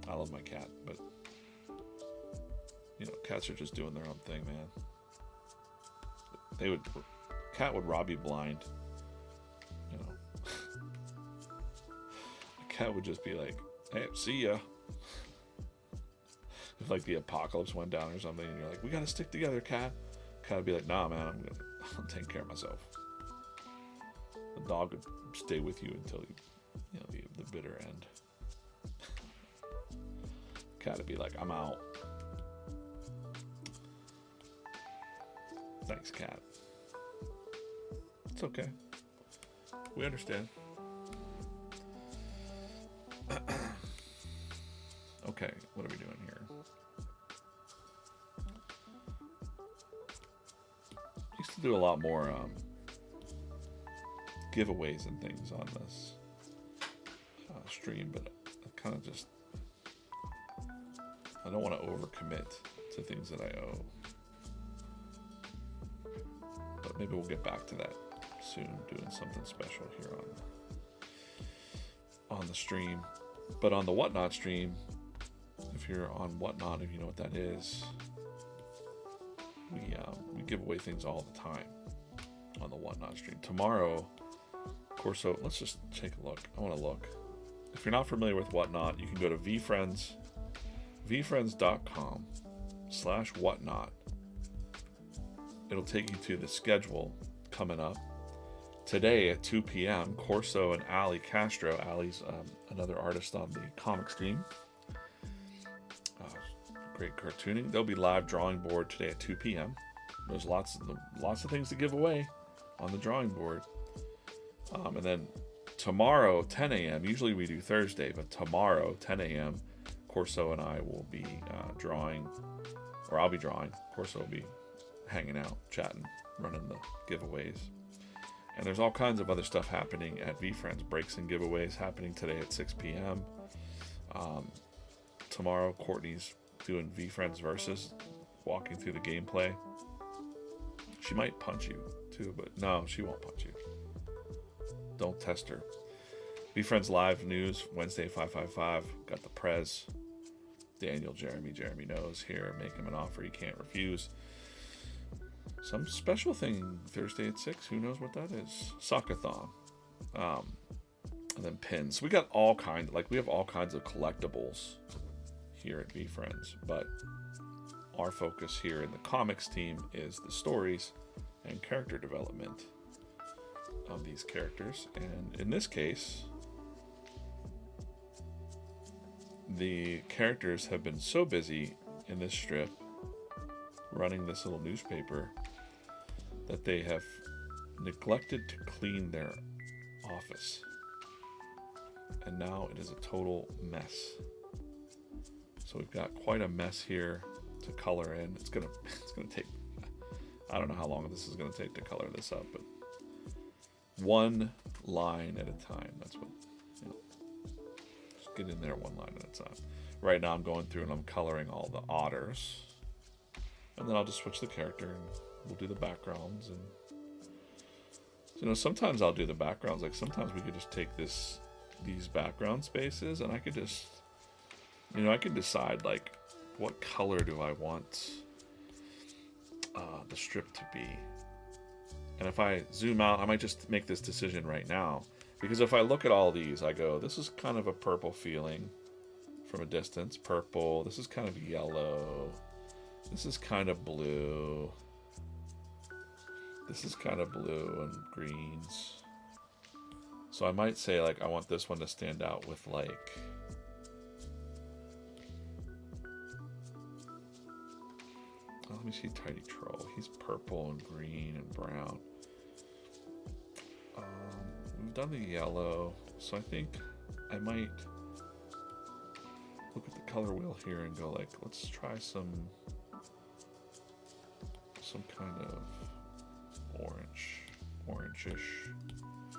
I love my cat, but, cats are just doing their own thing, man. Cat would rob you blind, A cat would just be like, hey, see ya. If, like, the apocalypse went down or something, and you're like, we gotta stick together, cat. Cat would be like, nah, man, I'll take care of myself. The dog would stay with you until the bitter end. Cat would be like, I'm out. Thanks, cat. It's okay. We understand. Okay, what are we doing here? Used to do a lot more giveaways and things on this stream, but I kind of just, I don't want to overcommit to things that I owe. But maybe we'll get back to that soon, doing something special here on the stream. But on the Whatnot stream, if you're on Whatnot, if you know what that is, we give away things all the time on the Whatnot stream. Tomorrow, of course, so let's just take a look. I want to look. If you're not familiar with Whatnot, you can go to VeeFriends, VeeFriends.com/whatnot. It'll take you to the schedule coming up. Today at 2 p.m., Corso and Ali Castro, Ali's another artist on the comic stream, great cartooning. There'll be live drawing board today at 2 p.m. There's lots of things to give away on the drawing board. And then tomorrow, 10 a.m., usually we do Thursday, but tomorrow, 10 a.m., Corso and I will be drawing, or I'll be drawing. Corso will be hanging out, chatting, running the giveaways. And there's all kinds of other stuff happening at VeeFriends. Breaks and giveaways happening today at 6 p.m. Tomorrow, Courtney's doing VeeFriends Versus, walking through the gameplay. She might punch you too, but no, she won't punch you. Don't test her. VeeFriends Live News, Wednesday, 555. Got the Prez. Daniel, Jeremy knows here. Make him an offer he can't refuse. Some special thing Thursday at 6. Who knows what that is? Sockathon. And then pins. We got all kinds, we have all kinds of collectibles here at VeeFriends, but our focus here in the comics team is the stories and character development of these characters. And in this case, the characters have been so busy in this strip running this little newspaper that they have neglected to clean their office, and now it is a total mess. So we've got quite a mess here to color in. It's gonna take, I don't know how long this is gonna take to color this up, but one line at a time. That's what, just get in there one line at a time. Right now I'm going through and I'm coloring all the otters, and then I'll just switch the character and we'll do the backgrounds. And sometimes I'll do the backgrounds. Sometimes we could just take these background spaces, and I could just, I can decide what color do I want the strip to be. And if I zoom out, I might just make this decision right now, because if I look at all these, I go, this is kind of a purple feeling from a distance. Purple. This is kind of yellow. This is kind of blue. This is kind of blue and greens. So I might say I want this one to stand out with let me see Tidy Troll. He's purple and green and brown. We've done the yellow, so I think I might look at the color wheel here and go let's try some kind of orange-ish. I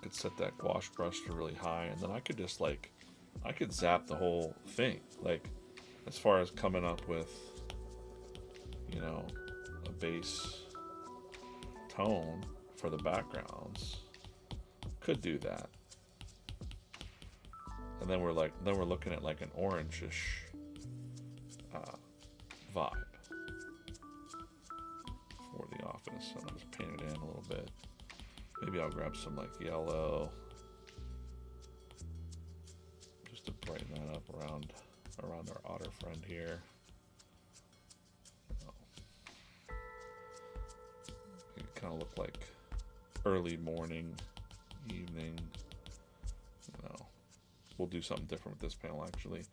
could set that gouache brush to really high, and then I could just I could zap the whole thing. As far as coming up with a base tone for the backgrounds, could do that. And then we're looking at an orange-ish vibe for the office. So I'll just paint it in a little bit. Maybe I'll grab some yellow just to brighten that up around our otter friend here. It kind of look like early morning, evening. We'll do something different with this panel actually.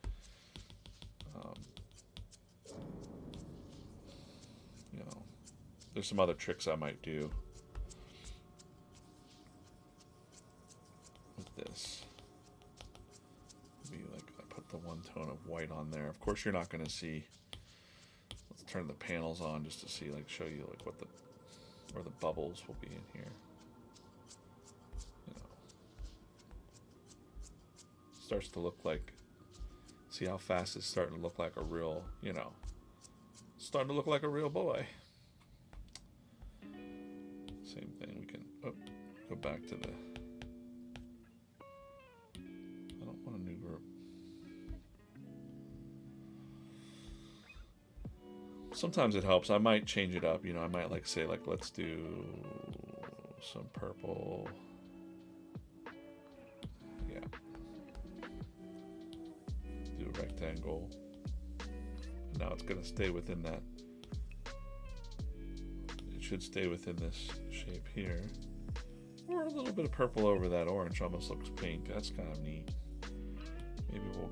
there's some other tricks I might do with this. Maybe like I put the one tone of white on there. Of course, you're not going to see. Let's turn the panels on just to see, like, show you like what where the bubbles will be in here. You know, starts to look like. See how fast it's starting to look like a real, you know, starting to look like a real boy. Same thing. We can go back to the. I don't want a new group. Sometimes it helps. I might change it up. You know, I might like say like let's do some purple. Yeah. Do a rectangle. Now it's going to stay within that. It should stay within this shape here. Or a little bit of purple over that orange. Almost looks pink. That's kind of neat. Maybe we'll